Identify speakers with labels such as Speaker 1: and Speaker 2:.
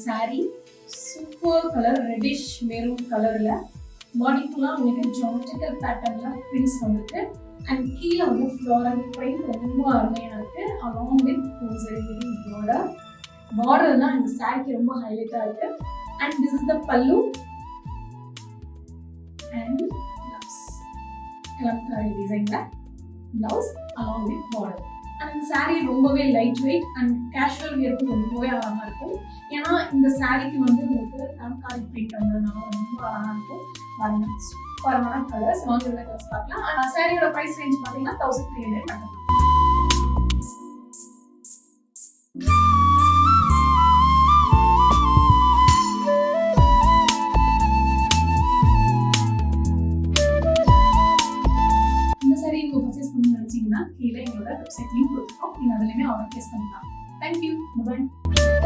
Speaker 1: saree super colour reddish maroon கலர்ல பாடி ஃபுல்லா உங்களுக்கு ஜியோமெட்ரிக்கல் பேட்டர்ன்ல பிரிண்ட்ஸ் வந்துருக்கு அண்ட் கீழே வந்து ஃப்ளோரல் பிரிண்ட் ரொம்ப அருமையா இருக்கு அலாங் வித் பார்டர் தான் இந்த சாரிக்கு ரொம்ப ஹைலைட்டா இருக்கு அண்ட் திஸ் இஸ் த பல்லு அண்ட் கலம்காரி டிசைன்ல blouse along with border and sari ரொம்பவே லைட் வெயிட் அண்ட் கேஷுவல் வியருக்கு ரொம்பவே அழகா இருக்கும் ஏன்னா இந்த சாரீக்கு வந்து உங்களுக்கு கலம்காரி பிரிண்ட் வந்ததுனால ரொம்ப அழகா இருக்கும் பாருங்க சூப்பரான கலர்ஸ் வாங்க உள்ள கலர்ஸ் பார்க்கலாம் சாரியோட பிரைஸ் ரேஞ்ச் பாத்தீங்கன்னா 1300 மட்டும் கீழே எங்களோட வெப்சைட் லிங்க் கொடுத்துருக்கோம் நீங்க அதுலயுமே ஆர்டர் பிளேஸ் பண்ணிக்கலாம். Thank you. Bye bye.